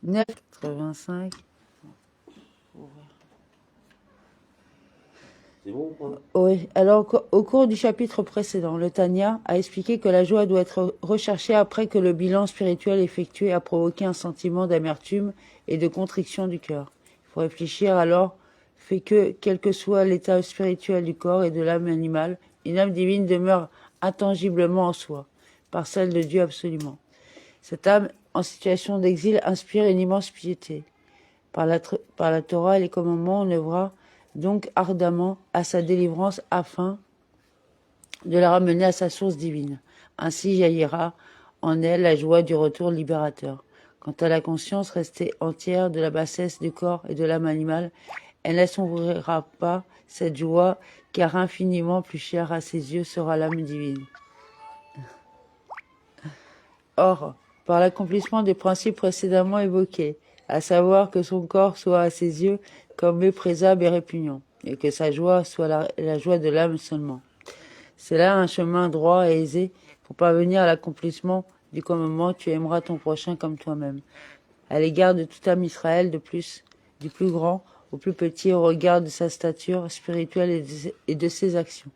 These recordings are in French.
85. C'est bon ou pas? Oui, alors au cours du chapitre précédent, le Tanya a expliqué que la joie doit être recherchée après que le bilan spirituel effectué a provoqué un sentiment d'amertume et de contrition du cœur. Il faut réfléchir alors fait que, quel que soit l'état spirituel du corps et de l'âme animale, une âme divine demeure intangiblement en soi, par celle de Dieu absolument. Cette âme, en situation d'exil, inspire une immense piété. Par la Torah et les commandements, on œuvra donc ardemment à sa délivrance afin de la ramener à sa source divine. Ainsi jaillira en elle la joie du retour libérateur. Quant à la conscience restée entière de la bassesse du corps et de l'âme animale, elle n'assombrira pas cette joie, car infiniment plus chère à ses yeux sera l'âme divine. Or, par l'accomplissement des principes précédemment évoqués, à savoir que son corps soit à ses yeux comme méprisable et répugnant, et que sa joie soit la joie de l'âme seulement. C'est là un chemin droit et aisé pour parvenir à l'accomplissement du commandement « Tu aimeras ton prochain comme toi-même ». À l'égard de tout âme Israël, de plus, du plus grand au plus petit, au regard de sa stature spirituelle et de ses actions.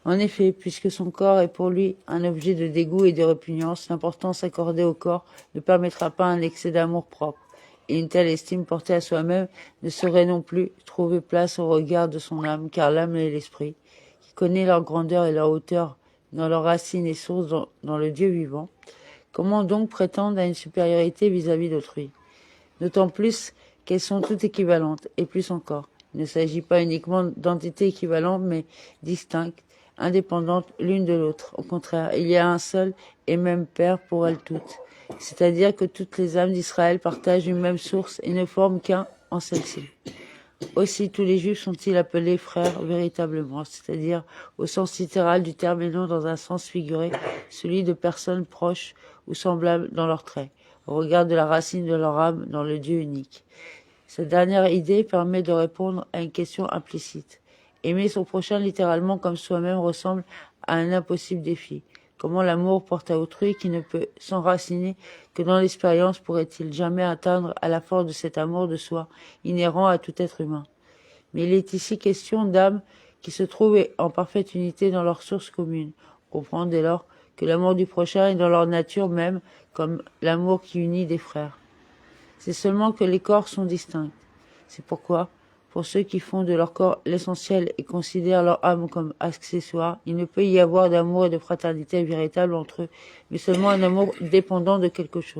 En effet, puisque son corps est pour lui un objet de dégoût et de répugnance, l'importance accordée au corps ne permettra pas un excès d'amour propre, et une telle estime portée à soi-même ne saurait non plus trouver place au regard de son âme, car l'âme est l'esprit, qui connaît leur grandeur et leur hauteur dans leurs racines et sources dans le Dieu vivant. Comment donc prétendre à une supériorité vis-à-vis d'autrui? D'autant plus qu'elles sont toutes équivalentes, et plus encore. Il ne s'agit pas uniquement d'entités équivalentes, mais distinctes, indépendantes l'une de l'autre. Au contraire, il y a un seul et même Père pour elles toutes. C'est-à-dire que toutes les âmes d'Israël partagent une même source et ne forment qu'un en celle-ci. Aussi, tous les Juifs sont-ils appelés frères véritablement, c'est-à-dire au sens littéral du terme et non dans un sens figuré, celui de personnes proches ou semblables dans leurs traits, au regard de la racine de leur âme dans le Dieu unique. Cette dernière idée permet de répondre à une question implicite. Aimer son prochain littéralement comme soi-même ressemble à un impossible défi. Comment l'amour porte à autrui qui ne peut s'enraciner que dans l'expérience pourrait-il jamais atteindre à la force de cet amour de soi, inhérent à tout être humain? Mais il est ici question d'âmes qui se trouvent en parfaite unité dans leur source commune. On comprend dès lors que l'amour du prochain est dans leur nature même comme l'amour qui unit des frères. C'est seulement que les corps sont distincts. C'est pourquoi, pour ceux qui font de leur corps l'essentiel et considèrent leur âme comme accessoire, il ne peut y avoir d'amour et de fraternité véritable entre eux, mais seulement un amour dépendant de quelque chose.